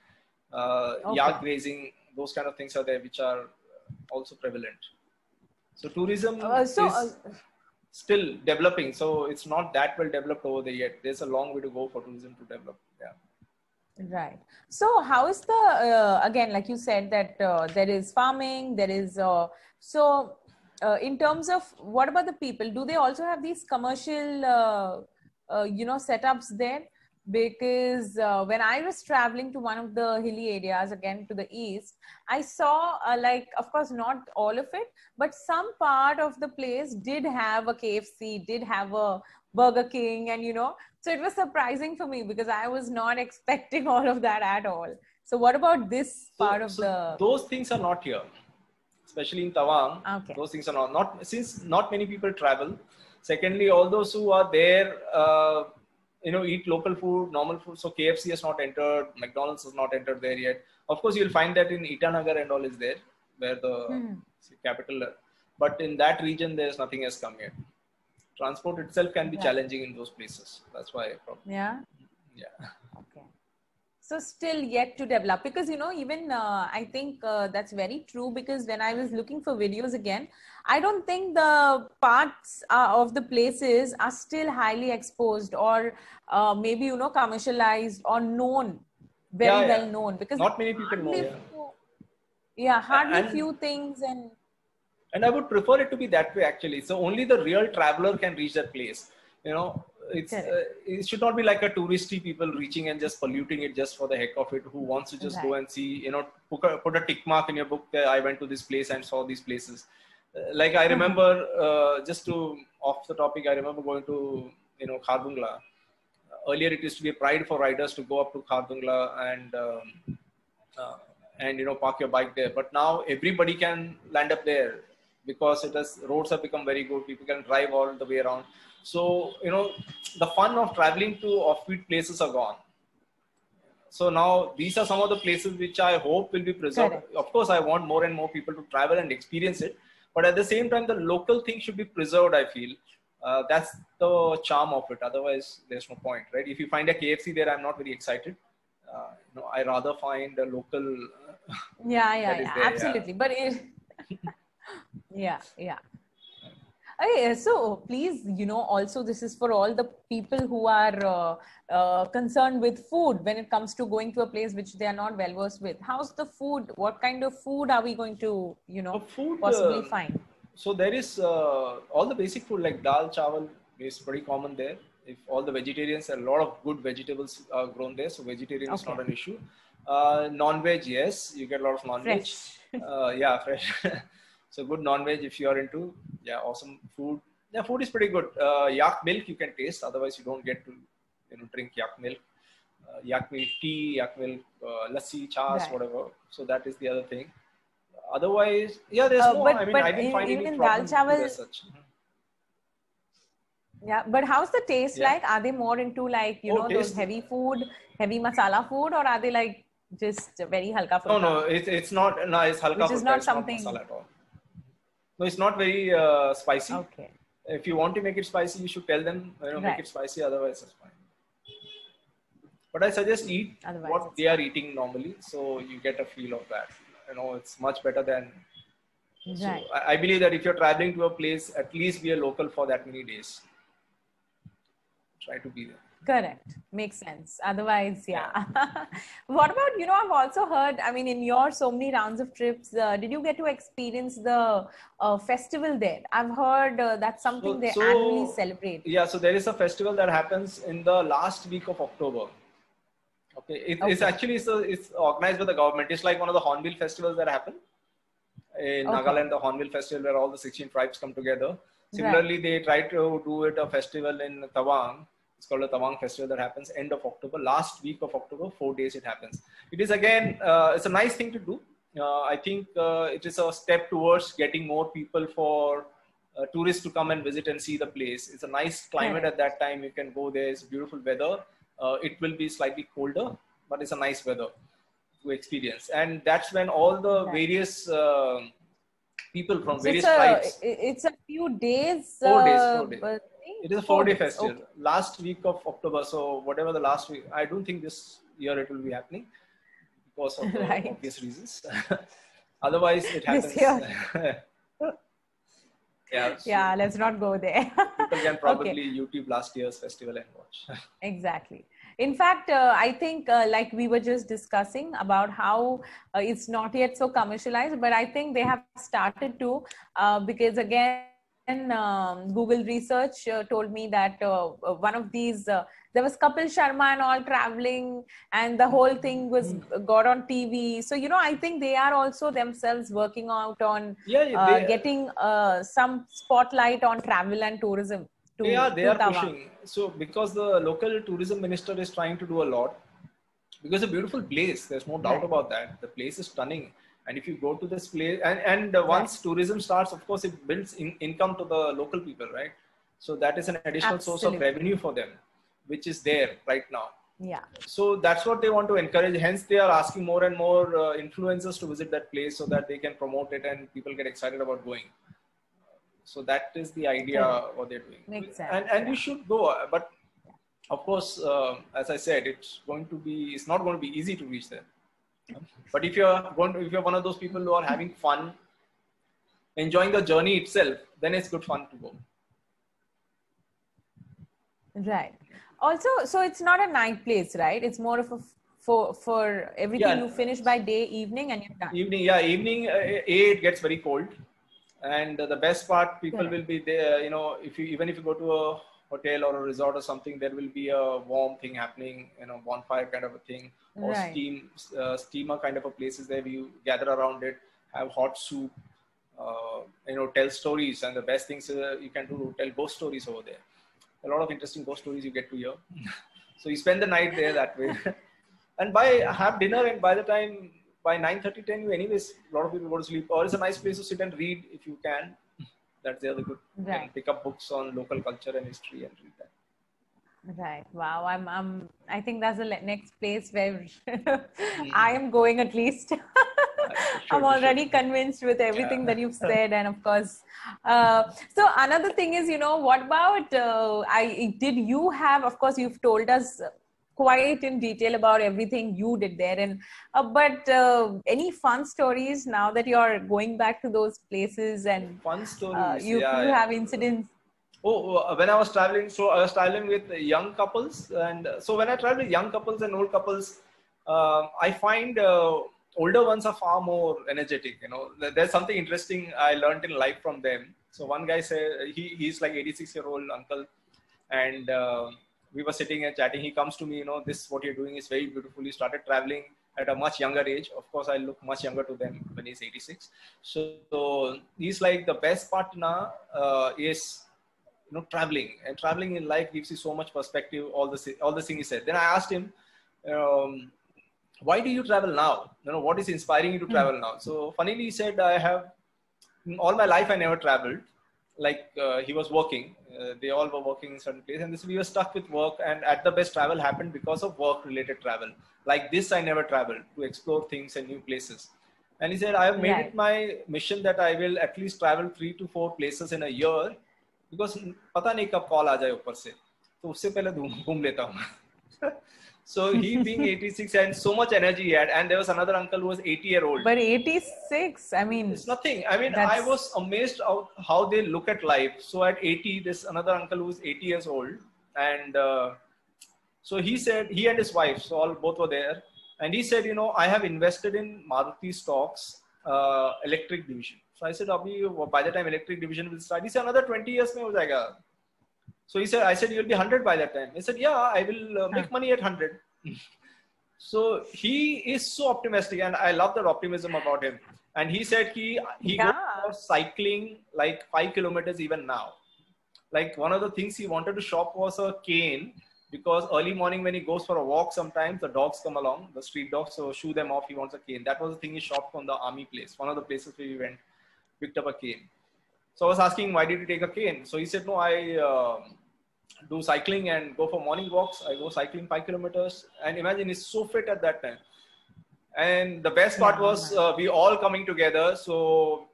yak grazing, those kind of things are there, which are also prevalent. So tourism is still developing, so it's not that well developed over there yet. There's a long way to go for tourism to develop. Right. So how is the again, like you said that there is farming, there is in terms of what about the people? Do they also have these commercial setups there? Because when I was traveling to one of the hilly areas, again to the east, I saw of course not all of it, but some part of the place did have a KFC, did have a Burger King, and so it was surprising for me because I was not expecting all of that at all. So what about this part of the... Those things are not here, especially in Tawang. Okay. Those things are not since not many people travel. Secondly, all those who are there, eat local food, normal food. So KFC has not entered, McDonald's has not entered there yet. Of course, you'll find that in Itanagar and all is there, where the capital. But in that region, there's nothing has come yet. Transport itself can be challenging in those places. That's why. Yeah. Yeah. Okay. So still yet to develop, because even I think that's very true, because when I was looking for videos again, I don't think the parts of the places are still highly exposed or maybe commercialized or known, very well known, because not many people know. Hardly few things. And I would prefer it to be that way actually. So only the real traveler can reach that place. it should not be like a touristy people reaching and just polluting it just for the heck of it, who wants to just go and see, put a tick mark in your book that I went to this place and saw these places. Like I remember, just to off the topic, I remember going to, Khardungla. Earlier, it used to be a pride for riders to go up to Khardungla and park your bike there. But now everybody can land up there because roads have become very good. People can drive all the way around. So, the fun of traveling to offbeat places are gone. So now these are some of the places which I hope will be preserved. Correct. Of course, I want more and more people to travel and experience it. But at the same time, the local thing should be preserved, I feel. That's the charm of it. Otherwise, there's no point, right? If you find a KFC there, I'm not very excited. I rather find a local. Yeah, absolutely. But yeah. Okay, so please, also this is for all the people who are concerned with food when it comes to going to a place which they are not well versed with. How's the food? What kind of food are we going to, possibly find? So there is all the basic food like dal, chawal is pretty common there. If all the vegetarians, a lot of good vegetables are grown there. So vegetarian is not an issue. Non-veg, yes, you get a lot of non-veg. Fresh. Fresh. So good non-veg if you are into, awesome food. Yeah, food is pretty good. Yak milk you can taste. Otherwise, you don't get to, drink yak milk. Yak milk tea, yak milk, lassi, chas, whatever. So that is the other thing. Otherwise, there's no. I didn't find any problem as such. Yeah, but how's the taste like? Are they more into like, those heavy food, heavy masala food, or are they like just very halka food? No, it's not. No, it's halka food. Which is not something. Not masala at all. No, it's not very spicy. Okay. If you want to make it spicy, you should tell them, make it spicy. Otherwise, it's fine. But I suggest eat what they are eating normally, so you get a feel of that. It's much better than. Right. So I believe that if you're traveling to a place, at least be a local for that many days. Try to be there. Correct. Makes sense. Otherwise, What about, I've also heard, in your so many rounds of trips, did you get to experience the festival there? I've heard that's something they annually celebrate. Yeah, so there is a festival that happens in the last week of October. Okay, it's actually, it's organized by the government. It's like one of the Hornbill festivals that happen. In Nagaland, the Hornbill festival where all the 16 tribes come together. Similarly, they try to do a festival in Tawang. It's called a Tawang festival that happens end of October, last week of October, 4 days it happens. It is again, it's a nice thing to do. I think it is a step towards getting more people for tourists to come and visit and see the place. It's a nice climate at that time. You can go there. It's beautiful weather. It will be slightly colder, but it's a nice weather to experience. And that's when all the various people from various tribes. It's a few days. 4 days. 4 days. It is a 4-day festival. Okay. Last week of October. So whatever the last week, I don't think this year it will be happening because of obvious reasons. Otherwise, it happens. Let's not go there. People can probably YouTube last year's festival and watch. Exactly. In fact, I think like we were just discussing about how it's not yet so commercialized, but I think they have started to because again, Google research told me that one of these, there was Kapil Sharma and all traveling and the whole thing was got on TV. So, I think they are also themselves working out on getting some spotlight on travel and tourism. They are pushing. So because the local tourism minister is trying to do a lot, because it's a beautiful place, there's no doubt about that. The place is stunning. And if you go to this place, and once tourism starts, of course, it builds income to the local people, right? So that is an additional source of revenue for them, which is there right now. Yeah. So that's what they want to encourage. Hence, they are asking more and more influencers to visit that place so that they can promote it and people get excited about going. So that is the idea what they're doing. Makes sense. And you should go, but of course, as I said, it's not going to be easy to reach there. But if you're one of those people who are having fun, enjoying the journey itself, then it's good fun to go. Right. Also, so it's not a night place, right? It's more of a for everything you finish by day, evening, and you're done. Evening, it gets very cold, and the best part, people will be there. Even if you go to a hotel or a resort or something, there will be a warm thing happening, bonfire kind of a thing, or Right. steamer kind of a places there. You gather around it, have hot soup, tell stories. And the best things you can do, tell ghost stories over there. A lot of interesting ghost stories you get to hear. So you spend the night there that way. And have dinner, and by the time, by 9:30, 10, you anyways, a lot of people go to sleep. Or it's a nice place to sit and read if you can. That's the other good. You can pick up books on local culture and history and read that. Right. Wow. I think that's the next place where I am going at least. I'm already convinced with everything that you've said. And of course, so another thing is, what about, did you have, of course, you've told us quite in detail about everything you did there. And, but any fun stories now that you're going back to those places and fun stories, you have incidents? When I was traveling, so I was traveling with young couples. And so when I travel with young couples and old couples, I find older ones are far more energetic. There's something interesting I learned in life from them. So one guy said, he's like 86-year-old uncle. And we were sitting and chatting. He comes to me, this, what you're doing is very beautiful. He started traveling at a much younger age. Of course, I look much younger to them when he's 86. So he's like, the best part now is, traveling. And traveling in life gives you so much perspective, all the things he said. Then I asked him, why do you travel now? What is inspiring you to travel now? So funnily, he said, all my life I never traveled. Like he was working, they all were working in certain place, and we were stuck with work. And at the best, travel happened because of work related travel. Like this, I never traveled to explore things and new places. And he said, I have made it my mission that I will at least travel 3 to 4 places in a year, because पता नहीं कब call आ जाए ऊपर से, तो उससे पहले घूम लेता हूँ. So he being 86 and so much energy he had, and there was another uncle who was 80-year-old. But 86, I mean, it's nothing. I mean, I was amazed of how they look at life. So at 80, this another uncle who was 80 years old, and so he said, he and his wife, so both were there, and he said, I have invested in Maruti stocks, electric division. So I said, by the time electric division will start, he said, another 20 years mein ho jayega. So he said, I said, you'll be 100 by that time. He said, yeah, I will make money at 100. So he is so optimistic, and I love that optimism about him. And he said he goes for cycling like 5 kilometers even now. Like one of the things he wanted to shop was a cane, because early morning when he goes for a walk, sometimes the dogs come along, the street dogs, so shoo them off. He wants a cane. That was the thing he shopped from the army place. One of the places where we went, picked up a cane. So I was asking, why did you take a cane? So he said, no, I do cycling and go for morning walks. I go cycling 5 kilometers. And imagine, he's so fit at that time. And the best part was we all coming together. So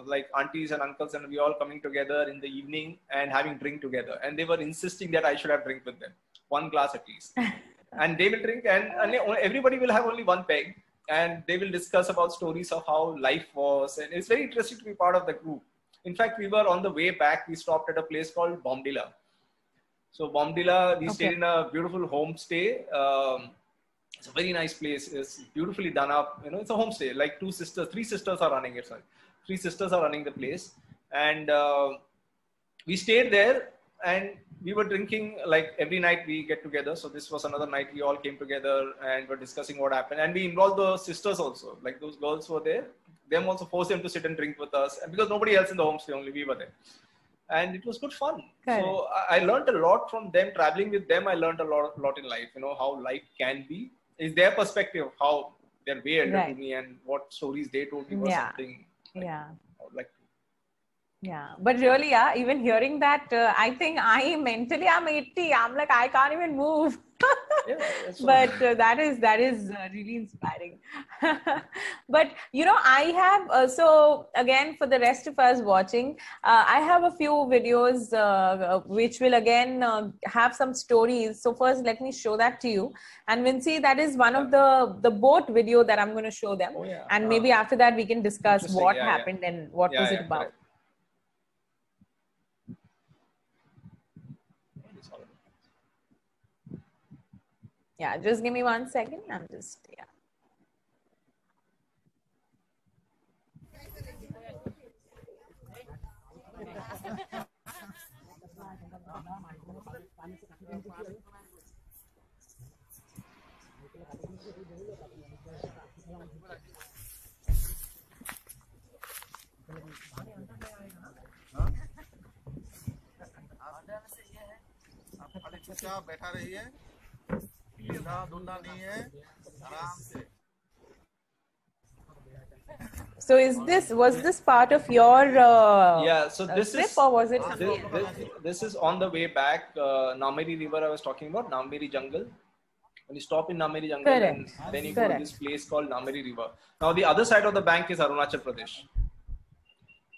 like aunties and uncles, and we all coming together in the evening and having drink together. And they were insisting that I should have drink with them, 1 glass at least. And they will drink, and everybody will have only 1 peg. And they will discuss about stories of how life was. And it's very interesting to be part of the group. In fact, we were on the way back, we stopped at a place called Bomdila. So Bomdila, we stayed in a beautiful homestay. It's a very nice place. It's beautifully done up. It's a homestay. Like 3 sisters are running it. Sorry, 3 sisters are running the place. And we stayed there, and we were drinking like every night we get together. So this was another night we all came together and were discussing what happened. And we involved the sisters also. Like those girls were there. Them also forced them to sit and drink with us. And because nobody else in the homestay, only we were there. And it was good fun. Okay. So I learned a lot from them. Traveling with them, I learned a lot in life. How life can be. Is their perspective, how they're way elder to me, and what stories they told me was something I would like to. Yeah, but really, even hearing that, I think I'm 80. I'm like, I can't even move. But that is really inspiring. But I have so again, for the rest of us watching, I have a few videos which will again have some stories. So first, let me show that to you. And Vincy, that is one of the boat video that I'm going to show them. And maybe after that we can discuss what happened and what was it about. Correct. Yeah, just give me 1 second. I'm just, चुपचाप बैठा रहिए, धुंधा नहीं है, आराम से. So was this part of your yeah, so this trip, is, or was it this is on the way back, Nameri River I was talking about, Nameri Jungle. When you stop in Nameri Jungle, Correct. and then you go to this place called Nameri River. Now the other side of the bank is Arunachal Pradesh.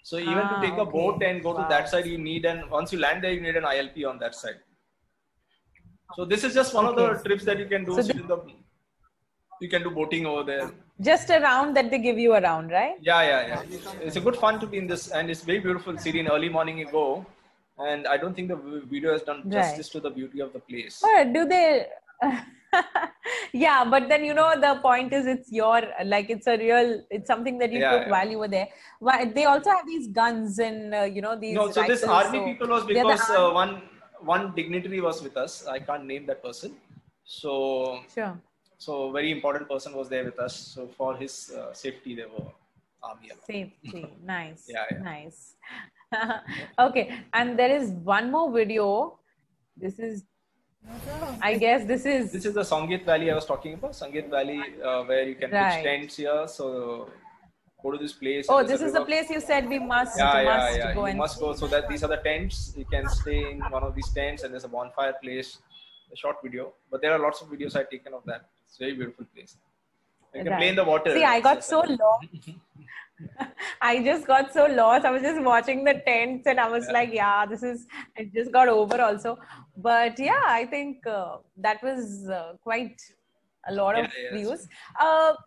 So even to take a boat and go to that side, you need, and once you land there, you need an ILP on that side. So this is just one of the trips that you can do. So you can do boating over there. Just around that they give you around, right? Yeah. It's a good fun to be in this, and it's very beautiful city. In early morning you go, and I don't think the video has done justice to the beauty of the place. But do they? Yeah, but then the point is, it's your, like, it's something that you put while you were there. Why they also have these guns and these. No, so this army people was because one dignitary was with us. I can't name that person. So sure. So very important person was there with us. So for his safety, they were army. Safety, nice. Yeah. Nice. Okay, and there is one more video. This is, I guess this is the Sangeet Valley I was talking about. Sangeet Valley, where you can pitch tents here. So go to this place. Oh, this is the place you said we must go. You must go. So that these are the tents. You can stay in one of these tents, and there's a bonfire place. A short video, but there are lots of videos I've taken of that. It's a very beautiful place. You can play in the water. See, I got so lost. I just got so lost. I was just watching the tents and I was like, yeah, it just got over also. But yeah, I think that was quite a lot of views. So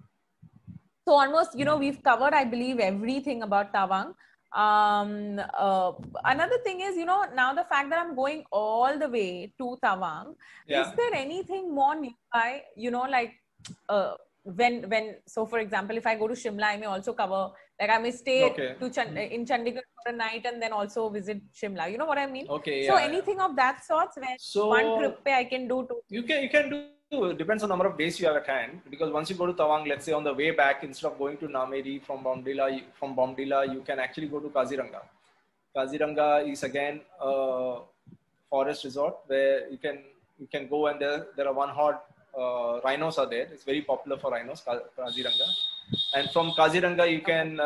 almost, we've covered, I believe, everything about Tawang. Another thing is, now the fact that I'm going all the way to Tawang, is there anything more nearby, so for example, if I go to Shimla, I may also cover, like I may stay in Chandigarh for a night and then also visit Shimla. You know what I mean? So anything of that sort, where one trip I can do to. You can do. It depends on the number of days you have at hand, because once you go to Tawang, let's say on the way back, instead of going to Nameri from Bomdila, you can actually go to Kaziranga. Kaziranga is again a forest resort where you can go, and there are one-horn rhinos are there. It's very popular for rhinos, Kaziranga. And from Kaziranga, you can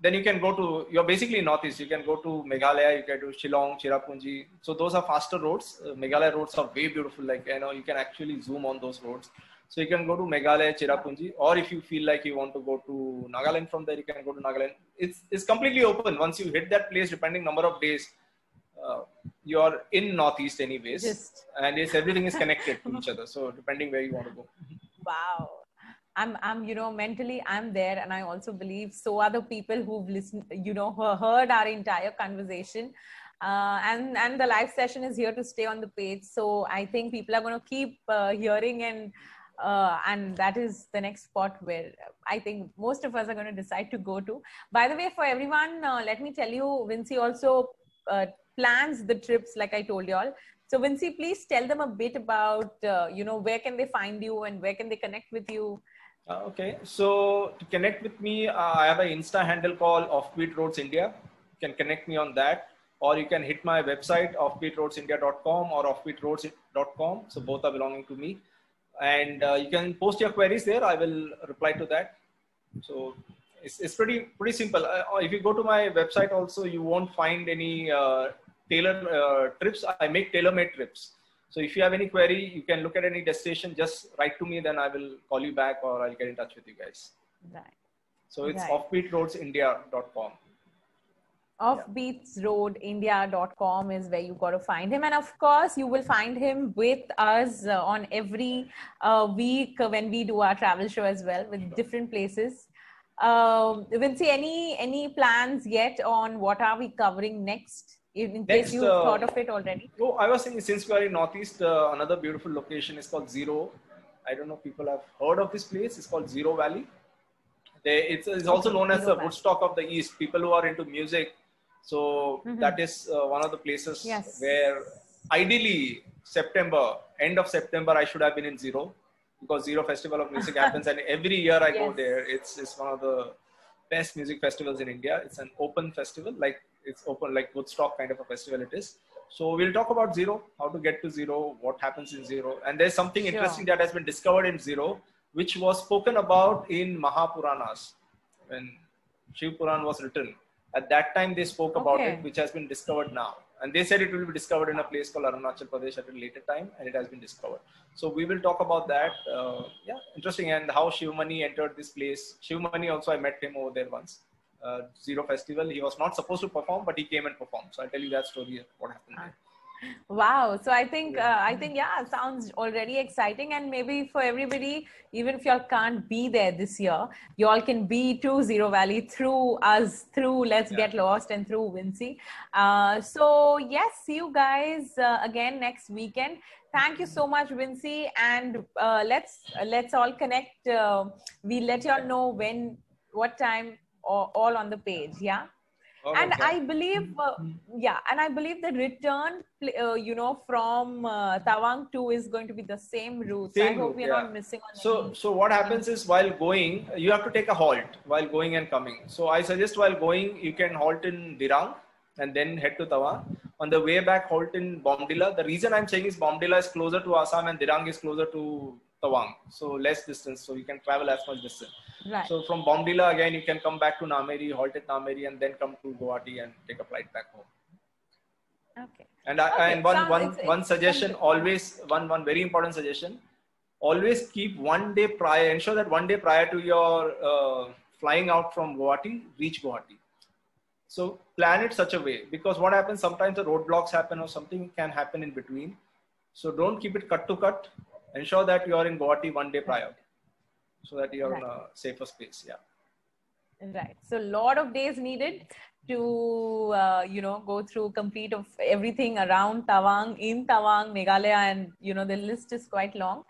then you can go to, you're basically northeast. You can go to Meghalaya, you can do Shillong, Cherrapunji. So those are faster roads. Meghalaya roads are way beautiful. Like, you can actually zoom on those roads. So you can go to Meghalaya, Cherrapunji, or if you feel like you want to go to Nagaland from there, you can go to Nagaland. It's completely open. Once you hit that place, depending number of days, you're in northeast anyways, and everything is connected to each other. So depending where you want to go. Wow. I'm mentally I'm there, and I also believe so are the people who've listened, heard our entire conversation, and the live session is here to stay on the page. So I think people are going to keep hearing, and that is the next spot where I think most of us are going to decide to go to. By the way, for everyone, let me tell you, Vincy also plans the trips, like I told you all. So Vincy, please tell them a bit about, where can they find you and where can they connect with you? Okay, so to connect with me, I have an Insta handle called Offbeat Roads India. You can connect me on that, or you can hit my website, offbeatroadsindia.com or offbeatroads.com. So both are belonging to me. And you can post your queries there. I will reply to that. So it's pretty simple. If you go to my website also, you won't find any tailored trips. I make tailor-made trips. So if you have any query, you can look at any destination, just write to me, then I will call you back or I'll get in touch with you guys. Right. So it's offbeatroadsindia.com. Offbeatroadindia.com is where you got to find him. And of course, you will find him with us on every week when we do our travel show as well, with different places. Vincy, any plans yet on what are we covering next? In case you thought of it already. Oh, I was thinking, since we are in Northeast, another beautiful location is called Zero. I don't know if people have heard of this place. It's called Zero Valley. It's also known as the Woodstock of the East. People who are into music. So that is one of the places where ideally September, end of September, I should have been in Zero, because Zero Festival of Music happens, and every year I go there. It's one of the best music festivals in India. It's an open festival, like it's open like Woodstock kind of a festival it is. So we'll talk about Zero, how to get to Zero, what happens in Zero, and there's something interesting that has been discovered in Zero, which was spoken about in Mahapuranas when Shiv Puran was written. At that time, they spoke about it, which has been discovered now. And they said it will be discovered in a place called Arunachal Pradesh at a later time, and it has been discovered. So we will talk about that. Yeah, interesting. And how Shivmani entered this place. Shivmani also, I met him over there once. Zero Festival. He was not supposed to perform, but he came and performed. So I'll tell you that story, what happened there. Wow. So I think, yeah, sounds already exciting. And maybe for everybody, even if y'all can't be there this year, y'all can be to Zero Valley through us, through Let's Get Lost and through Vincy. So yes, see you guys again next weekend. Thank you so much, Vincy. And let's all connect. We'll let y'all know when, what time, all on the page. Yeah. And I believe, and I believe the return, from Tawang to is going to be the same route. So I hope we're not missing on So what happens is, while going, you have to take a halt while going and coming. So I suggest while going, you can halt in Dirang and then head to Tawang. On the way back, halt in Bomdila. The reason I'm saying is Bomdila is closer to Assam and Dirang is closer to Tawang. So less distance, so you can travel as much distance. Right. So from Bomdila, again, you can come back to Nameri, halt at Nameri, and then come to Guwahati and take a flight back home. Okay. And one suggestion, always, one very important suggestion, always keep 1 day prior, ensure that 1 day prior to your flying out from Guwahati, reach Guwahati. So plan it such a way, because what happens, sometimes the roadblocks happen or something can happen in between. So don't keep it cut to cut. Ensure that you are in Guwahati 1 day prior, so that you are in a safer space. Yeah. Right. So a lot of days needed to, go through complete of everything around Tawang, in Tawang, Meghalaya, and, the list is quite long.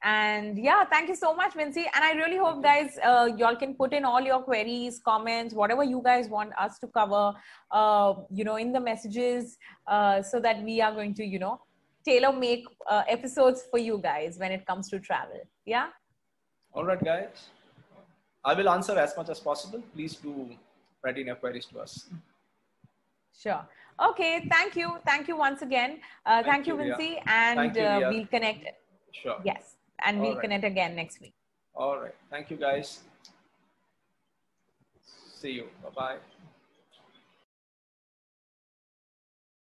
And yeah, thank you so much, Vincy. And I really hope, guys, y'all can put in all your queries, comments, whatever you guys want us to cover, in the messages, so that we are going to, tailor make episodes for you guys when it comes to travel. Yeah. All right, guys. I will answer as much as possible. Please do write in your queries to us. Sure. Okay. Thank you. Thank you once again. Thank you, Vincy. And we'll connect. Sure. Yes. And we'll connect again next week. All right. Thank you, guys. See you. Bye-bye.